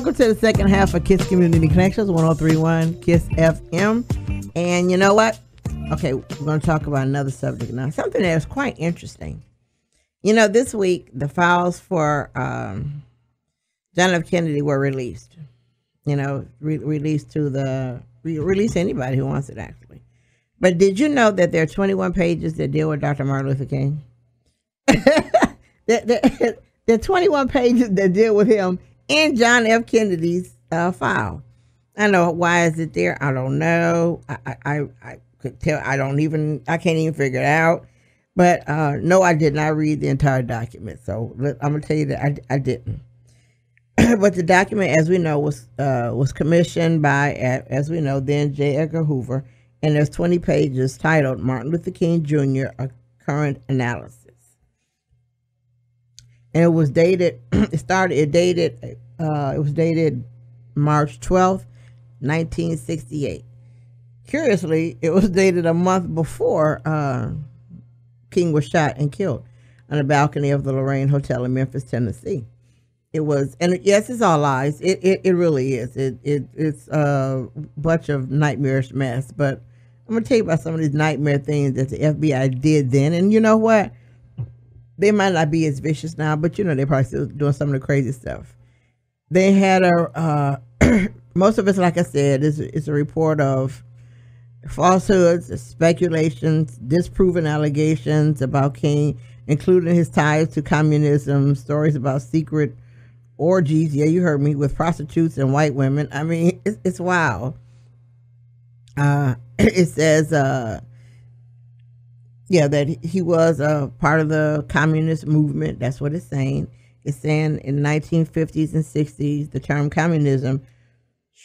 Welcome to the second half of KISS Community Connections, 103.1 KISS FM. And you know what? Okay, we're going to talk about another subject now, something that is quite interesting. You know, this week, the files for John F. Kennedy were released. You know, released to release anybody who wants it, actually. But did you know that there are 21 pages that deal with Dr. Martin Luther King? There are 21 pages that deal with him in John F. Kennedy's file. I know, why is it there? I don't know. I could tell. I can't even figure it out. But no, I did not read the entire document. So I'm gonna tell you that I didn't. But the document, as we know, was commissioned by, as we know, then J. Edgar Hoover, and there's 20 pages titled "Martin Luther King Jr. A Current Analysis." And it was dated. It was dated March 12th, 1968. Curiously, it was dated a month before King was shot and killed on the balcony of the Lorraine Hotel in Memphis, Tennessee. It was, and yes, it's all lies. It really is. It's a bunch of nightmarish mess. But I'm gonna tell you about some of these nightmare things that the FBI did then. And you know what? They might not be as vicious now, but you know, they're probably still doing some of the crazy stuff. They had most of it's, like I said, is a report of falsehoods, speculations, disproven allegations about King, including his ties to communism, stories about secret orgies, yeah, you heard me, with prostitutes and white women. I mean, it's wild. It says, yeah, that he was a part of the communist movement. That's what it's saying. It's saying in the 1950s and 60s, the term communism,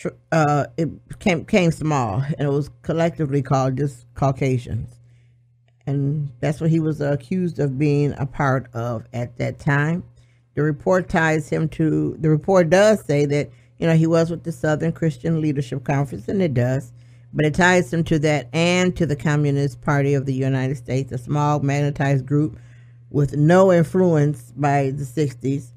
it became small, and it was collectively called just Caucasians. And that's what he was accused of being a part of at that time. The report does say that, you know, he was with the Southern Christian Leadership Conference, and it does. But it ties him to that and to the Communist Party of the United States, a small magnetized group with no influence by the 60s.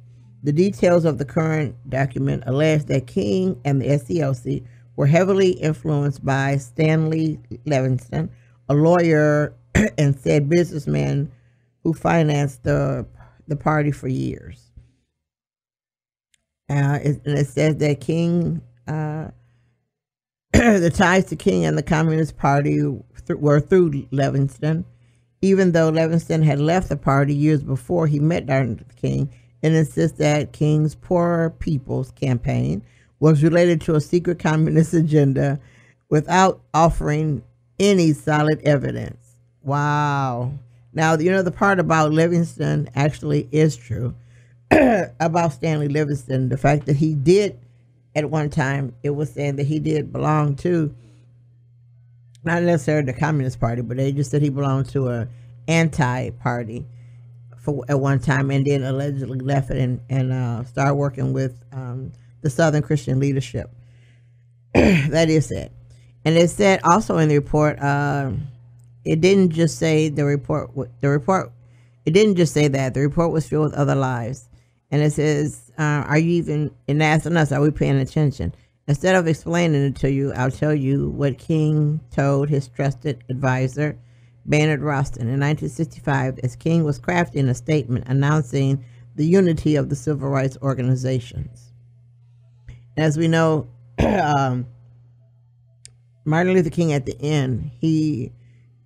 The details of the current document allege that King and the SCLC were heavily influenced by Stanley Livingston, a lawyer and said businessman who financed the party for years. It says that King... the ties to King and the Communist Party were through Livingston, even though Livingston had left the party years before he met Dr. King, and insists that King's Poor People's Campaign was related to a secret communist agenda without offering any solid evidence. Wow. Now, you know, the part about Livingston actually is true. About Stanley Livingston, the fact that he did, at one time, it was saying that he did belong to, not necessarily the Communist Party, but they just said he belonged to a anti-party at one time, and then allegedly left it and started working with the Southern Christian Leadership. That is it. And it said also in the report, it didn't just say the report. It didn't just say that the report was filled with other lies. And it says, are you even, and asking us, are we paying attention? Instead of explaining it to you, I'll tell you what King told his trusted advisor, Bernard Roston, in 1965, as King was crafting a statement announcing the unity of the civil rights organizations. As we know, Martin Luther King at the end, we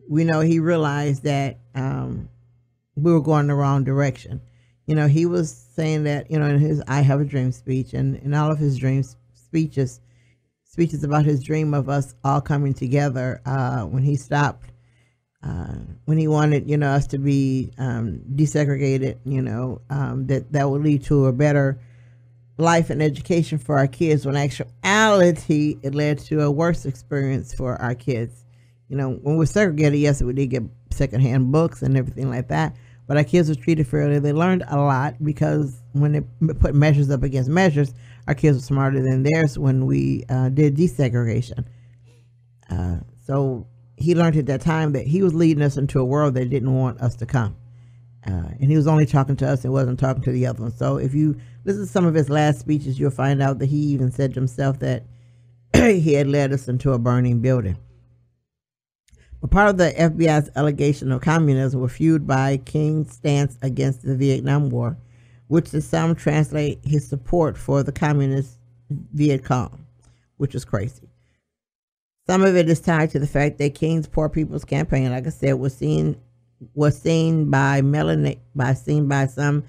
realized that we were going the wrong direction. You know, he was saying that, you know, in his I Have a Dream speech, and in all of his speeches about his dream of us all coming together, when he stopped, when he wanted, you know, us to be desegregated, you know, that would lead to a better life and education for our kids, when actuality, it led to a worse experience for our kids. You know, when we're segregated, yes, we did get secondhand books and everything like that, but our kids were treated fairly. They learned a lot because when they put measures up against measures, our kids were smarter than theirs when we did desegregation. So he learned at that time that he was leading us into a world that didn't want us to come. And he was only talking to us and wasn't talking to the other one. So if you listen to some of his last speeches, you'll find out that he even said to himself that he had led us into a burning building. But part of the FBI's allegation of communism were fueled by King's stance against the Vietnam War, which to some translate his support for the communist Viet Cong, which is crazy. Some of it is tied to the fact that King's Poor People's Campaign, like I said, was seen by some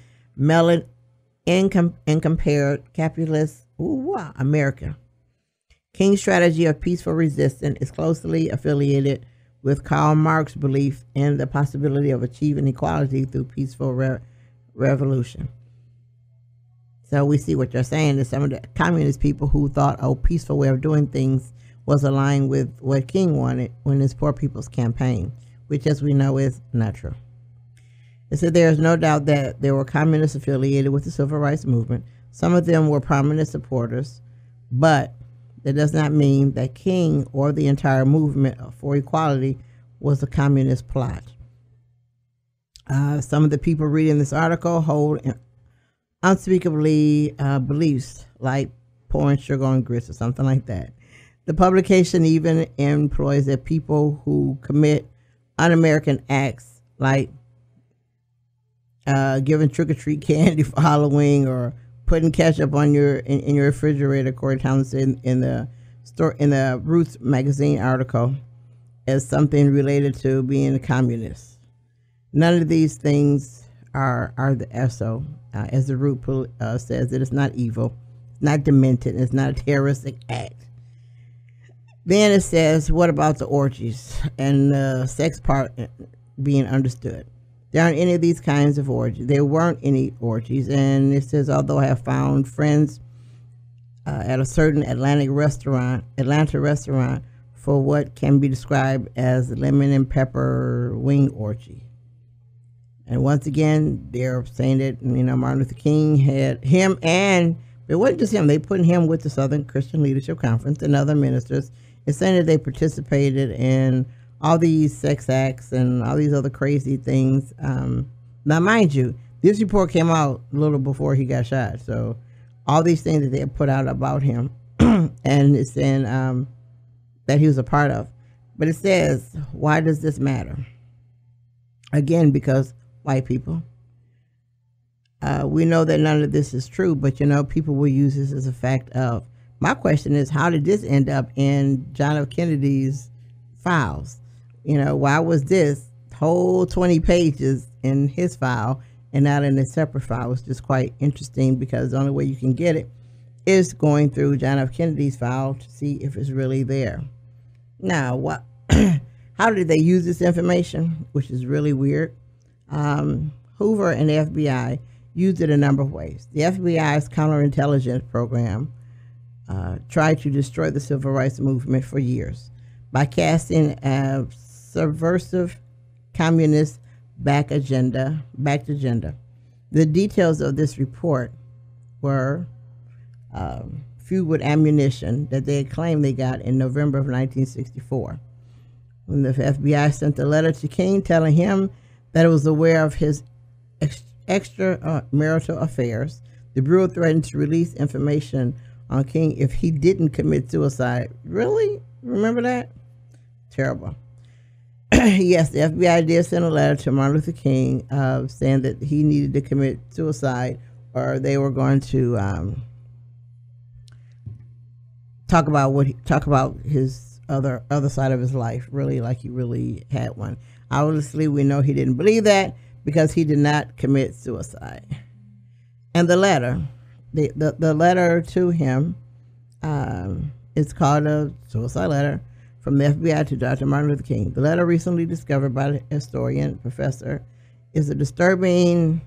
compared capitalist America. King's strategy of peaceful resistance is closely affiliated with Karl Marx's belief in the possibility of achieving equality through peaceful revolution. So we see what you're saying is some of the communist people who thought a peaceful way of doing things was aligned with what King wanted when his Poor People's Campaign, which, as we know, is not true. It said there is no doubt that there were communists affiliated with the civil rights movement. Some of them were prominent supporters, but that does not mean that King or the entire movement for equality was a communist plot. Some of the people reading this article hold unspeakably beliefs like pouring sugar on grits or something like that. The publication even employs the people who commit un-American acts like giving trick-or-treat candy for Halloween or putting ketchup on in your refrigerator, Corey Thomas said in the Roots magazine article, as something related to being a communist. None of these things are the ESO, as the Root says, it is not evil, it's not demented, it's not a terroristic act. Then it says, what about the orgies and the sex part being understood? There aren't any of these kinds of orgies. There weren't any orgies. And it says, although I have found friends at a certain Atlanta restaurant for what can be described as lemon and pepper wing orgy. And once again, they're saying that, Martin Luther King had him, and it wasn't just him. They put him with the Southern Christian Leadership Conference and other ministers. It's saying that they participated in all these sex acts and all these other crazy things. Now, mind you, this report came out a little before he got shot. So all these things that they put out about him and it's saying that he was a part of. But it says, why does this matter? Again, because white people. We know that none of this is true, but, people will use this as a fact of. My question is, how did this end up in John F. Kennedy's files? Why was this whole 20 pages in his file and not in a separate file? It's just quite interesting because the only way you can get it is going through John F. Kennedy's file to see if it's really there. Now, how did they use this information, which is really weird? Hoover and the FBI used it a number of ways. The FBI's counterintelligence program tried to destroy the civil rights movement for years by casting a subversive communist backed agenda. The details of this report were fueled with ammunition that they claimed they got in November of 1964. When the FBI sent a letter to King telling him that it was aware of his extramarital affairs, the Bureau threatened to release information on King if he didn't commit suicide. Really? Remember that? Terrible. Yes, the FBI did send a letter to Martin Luther King saying that he needed to commit suicide or they were going to talk about his other side of his life, really, like he really had one. Obviously, we know he didn't believe that because he did not commit suicide. And the letter, the letter to him, is called a suicide letter from the FBI to Dr. Martin Luther King. The letter, recently discovered by the historian professor, is a disturbing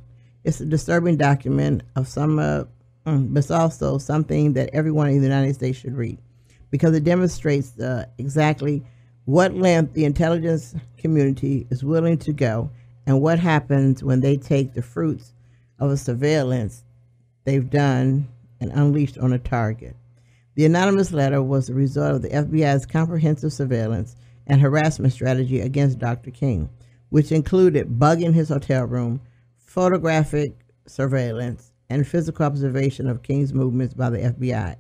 document of some, but it's also something that everyone in the United States should read because it demonstrates exactly what length the intelligence community is willing to go and what happens when they take the fruits of a surveillance they've done and unleashed on a target. The anonymous letter was the result of the FBI's comprehensive surveillance and harassment strategy against Dr. King, which included bugging his hotel room, photographic surveillance, and physical observation of King's movements by the FBI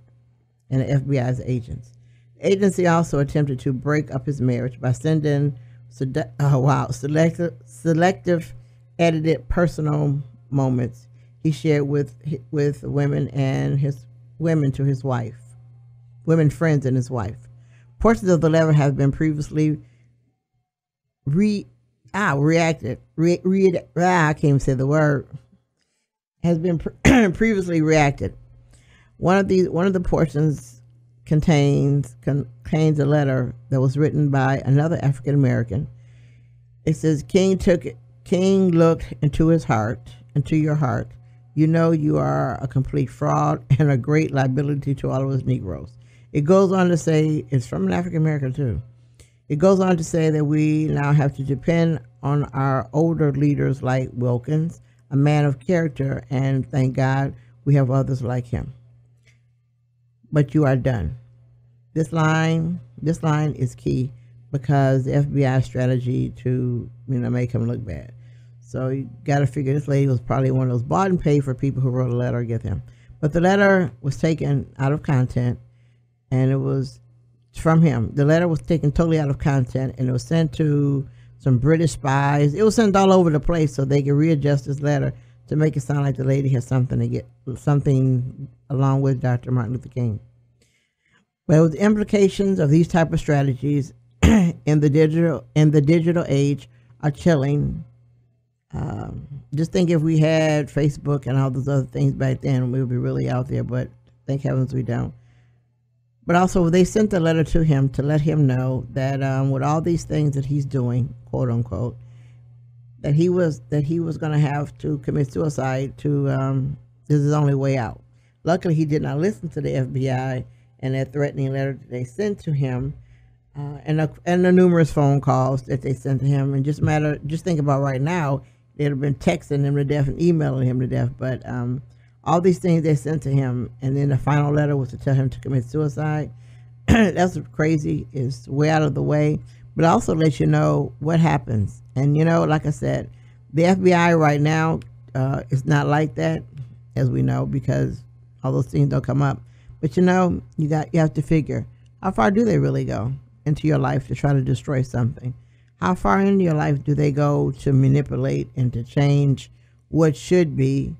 and the FBI's agents. The agency also attempted to break up his marriage by sending selective edited personal moments he shared with women and his women to his wife, women friends and his wife. Portions of the letter have been previously I can't even say the word, has been previously reacted. One of the portions contains a letter that was written by another African American. It says, King looked into his heart, into your heart. You know you are a complete fraud and a great liability to all of us Negroes. It goes on to say, it's from an African American too. It goes on to say that we now have to depend on our older leaders like Wilkins, a man of character, and thank God we have others like him. But you are done. This line is key because the FBI strategy to make him look bad. So you got to figure this lady was probably one of those bought and paid for people who wrote a letter against him. But the letter was taken out of content, and it was from him. The letter was taken totally out of content, and it was sent to some British spies. It was sent all over the place so they could readjust this letter to make it sound like the lady has something along with Dr. Martin Luther King. Well, the implications of these type of strategies in the digital age are chilling. Just think if we had Facebook and all those other things back then, we would be really out there, but thank heavens we don't. But also they sent a letter to him to let him know that with all these things that he's doing, quote unquote, that he was going to have to commit suicide to, this is his only way out. Luckily, he did not listen to the FBI and that threatening letter that they sent to him, and the numerous phone calls that they sent to him. And just think about right now, they'd have been texting him to death and emailing him to death. But all these things they sent to him, and then the final letter was to tell him to commit suicide. That's crazy. It's way out of the way, but also lets you know what happens. And like I said, the FBI right now is not like that, as we know, because all those things don't come up. But you have to figure, how far do they really go into your life to try to destroy something? How far into your life do they go to manipulate and to change what should be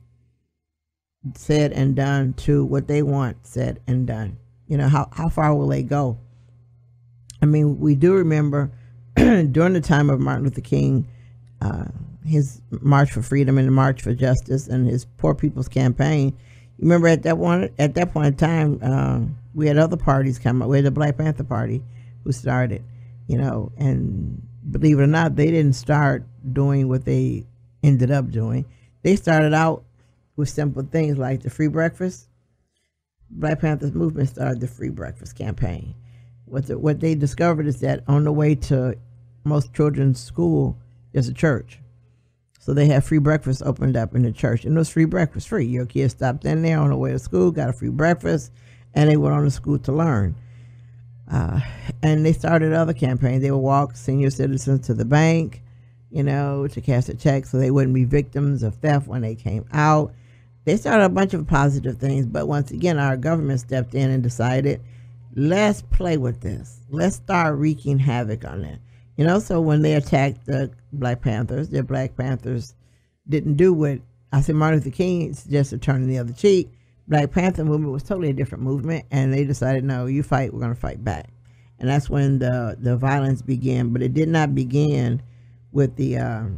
said and done to what they want said and done? How far will they go? I mean, we do remember during the time of Martin Luther King, his March for Freedom and the March for Justice and his Poor People's Campaign. You remember at that point in time, we had other parties come up. We had the Black Panther Party who started, and believe it or not, they didn't start doing what they ended up doing. They started out with simple things like the free breakfast. Black Panthers movement started the free breakfast campaign. What they discovered is that on the way to most children's school, there's a church. So they had free breakfast opened up in the church, and it was free breakfast, free. Your kids stopped in there on the way to school, got a free breakfast, and they went on to school to learn. And they started other campaigns. They would walk senior citizens to the bank, to cash a check so they wouldn't be victims of theft when they came out. They started a bunch of positive things, but once again, our government stepped in and decided, let's play with this. Let's start wreaking havoc on it. So when they attacked the Black Panthers, the Black Panthers didn't do what Martin Luther King suggested, turning the other cheek. Black Panther movement was totally a different movement, and they decided, no, you fight, we're going to fight back. And that's when the violence began. But it did not begin with the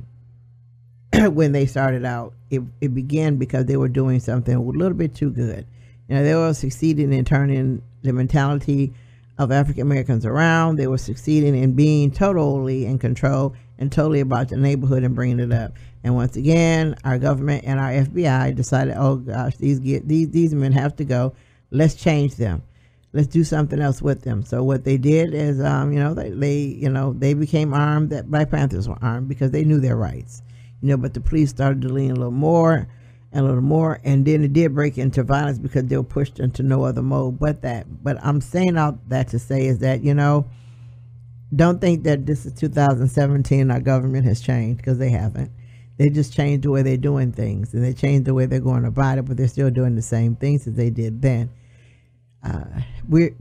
when they started out. It began because they were doing something a little bit too good. They were succeeding in turning the mentality of African Americans around. They were succeeding in being totally in control and totally about the neighborhood and bringing it up. And once again, our government and our FBI decided, oh gosh, these men have to go. Let's change them. Let's do something else with them. So what they did is, they became armed. That Black Panthers were armed because they knew their rights. But the police started to lean a little more, and then it did break into violence because they were pushed into no other mode but that. But I'm saying all that to say is that, don't think that this is 2017 and our government has changed, because they haven't. They just changed the way they're doing things, and they changed the way they're going about it, but they're still doing the same things as they did then.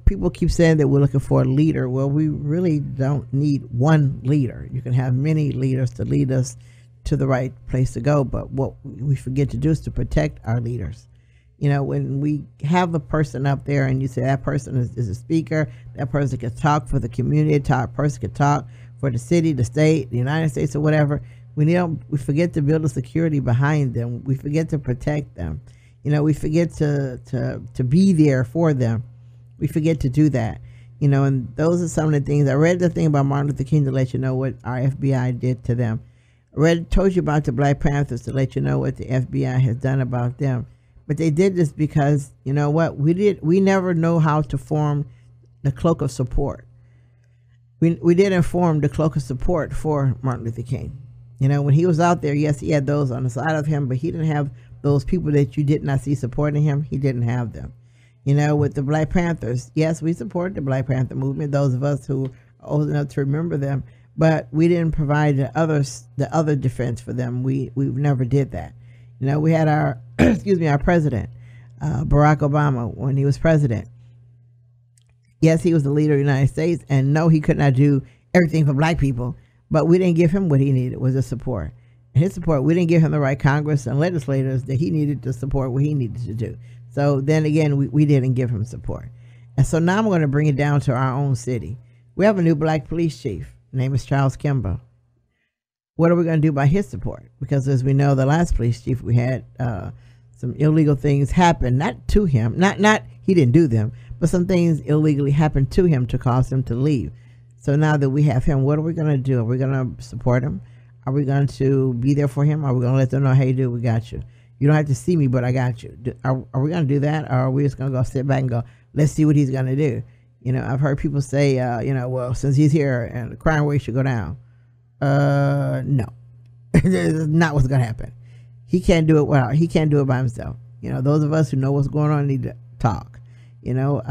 People keep saying that we're looking for a leader. Well, we really don't need one leader. You can have many leaders to lead us to the right place to go, but what we forget to do is to protect our leaders. You know, when we have a person up there and you say that person is a speaker, that person can talk for the community, that person can talk for the city, the state, the United States, or whatever, we forget to build a security behind them. We forget to protect them. You know, we forget to be there for them. We forget to do that. You know, and those are some of the things. I read the thing about Martin Luther King to let you know what our FBI did to them. I told you about the Black Panthers to let you know what the FBI has done about them. But they did this because, you know what, we never know how to form the cloak of support. We didn't form the cloak of support for Martin Luther King. You know, when he was out there, yes, he had those on the side of him, but he didn't have those people that you did not see supporting him. He didn't have them. You know, with the Black Panthers, yes, we support the Black Panther movement, those of us who are old enough to remember them, but we didn't provide the other defense for them. We never did that. You know, we had our, our president, Barack Obama, when he was president. Yes, he was the leader of the United States, and no, he could not do everything for black people, but we didn't give him what he needed, was the support. And his support, we didn't give him the right Congress and legislators that he needed to support what he needed to do. So then again, we didn't give him support. And so now I'm going to bring it down to our own city. We have a new black police chief. His name is Charles Kimball. What are we going to do by his support? Because as we know, the last police chief we had, some illegal things happened, not to him, not he didn't do them, but some things illegally happened to him to cause him to leave. So now that we have him, what are we going to do? Are we going to support him? Are we going to be there for him? Are we going to let them know, hey, dude, we got you? You don't have to see me, but I got you. Are we going to do that? Or are we just going to go sit back and go, let's see what he's going to do? You know, I've heard people say, well, since he's here and the crime rate should go down. No, that's not what's going to happen. He can't do it he can't do it by himself. You know, those of us who know what's going on need to talk, you know,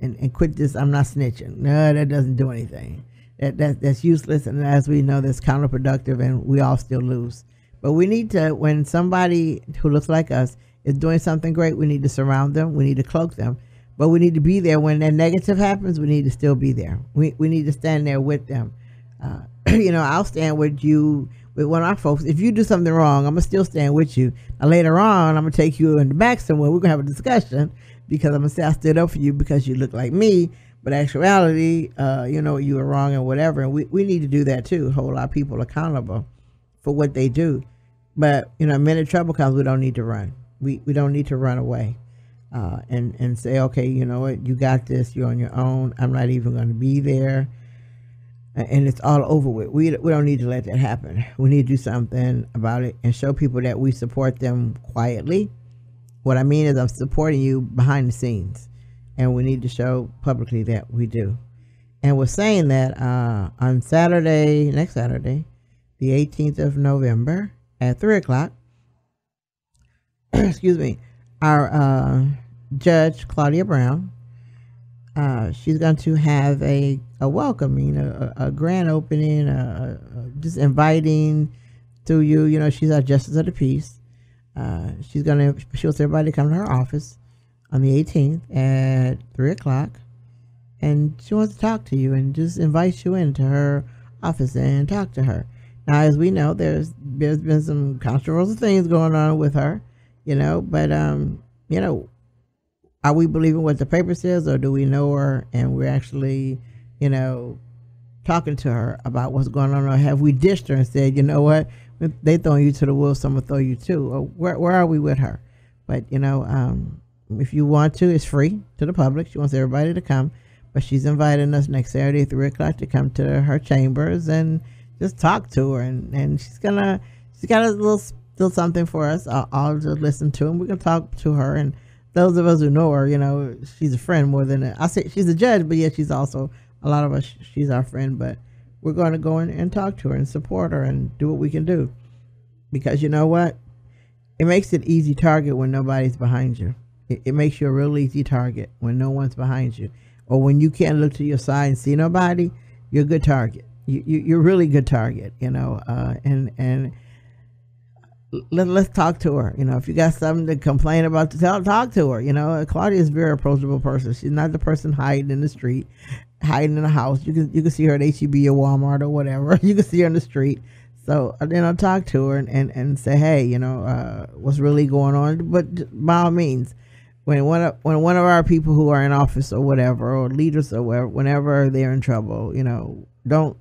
and quit this. I'm not snitching. No, that doesn't do anything. That's useless. And as we know, that's counterproductive, and we all still lose. But we need to, when somebody who looks like us is doing something great, we need to surround them. We need to cloak them. But we need to be there when that negative happens. We need to still be there. We need to stand there with them. You know, I'll stand with you, with one of our folks. If you do something wrong, I'm going to still stand with you. Now, later on, I'm going to take you in the back somewhere. We're going to have a discussion because I'm going to say I stood up for you because you look like me. But actuality, you know, you were wrong and whatever. And we need to do that too, hold our people accountable for what they do. But, you know, when in trouble comes, we don't need to run. We don't need to run away and say, okay, you know what, you got this, you're on your own. I'm not even going to be there. And it's all over with. We don't need to let that happen. We need to do something about it and show people that we support them quietly. What I mean is I'm supporting you behind the scenes. And we need to show publicly that we do. And we're saying that on Saturday, next Saturday, the 18th of November at 3 o'clock, excuse me, our Judge Claudia Brown, she's going to have a welcoming, a grand opening, just inviting to you. You know, she's our Justice of the Peace. She wants everybody to come to her office on the 18th at 3 o'clock. And she wants to talk to you and just invites you into her office and talk to her. Now, as we know, there's been some controversial things going on with her, you know, but, you know, are we believing what the paper says, or do we know her and we're actually, you know, talking to her about what's going on? Or have we dished her and said, you know what, they throwing you to the wolves, I'm going to throw you too? Or where are we with her? But, you know, if you want to, it's free to the public. She wants everybody to come, but she's inviting us next Saturday at 3 o'clock to come to her chambers and just talk to her. And she's got a little something for us all to listen to, and we're going to talk to her. And those of us who know her, you know, she's a friend more than I say she's a judge, but yet she's also, a lot of us, she's our friend. But we're going to go in and talk to her and support her and do what we can do. Because you know what? It makes it easy target when nobody's behind you. It makes you a real easy target when no one's behind you. Or when you can't look to your side and see nobody, you're a good target. You're really good target, you know. And let's talk to her. You know, if you got something to complain about, talk to her. You know, Claudia is a very approachable person. She's not the person hiding in the street, hiding in the house. You can see her at HEB or Walmart or whatever. You can see her in the street. So, you know, talk to her and say, hey, you know, what's really going on. But by all means, when one of our people who are in office or whatever, or leaders or whatever, whenever they're in trouble, you know, don't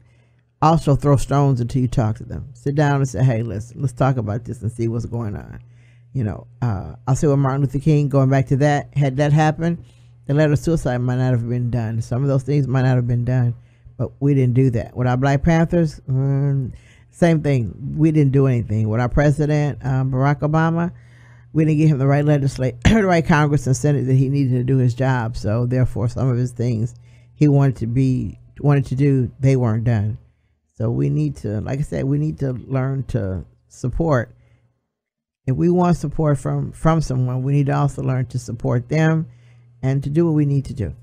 also throw stones until you talk to them. Sit down and say, hey, let's talk about this and see what's going on. You know, I'll say with Martin Luther King, going back to that, had that happened, the letter of suicide might not have been done. Some of those things might not have been done, but we didn't do that. With our Black Panthers, same thing. We didn't do anything. With our president, Barack Obama, we didn't give him the right legislature, the right Congress and Senate that he needed to do his job. So therefore, some of his things he wanted to do, they weren't done. So we need to, like I said, we need to learn to support. If we want support from someone, we need to also learn to support them and to do what we need to do.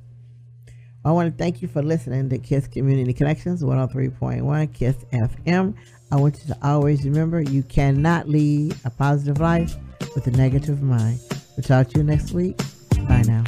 I want to thank you for listening to KISS Community Connections 103.1 KISS FM. I want you to always remember, you cannot lead a positive life with a negative mind. We'll talk to you next week. Bye now.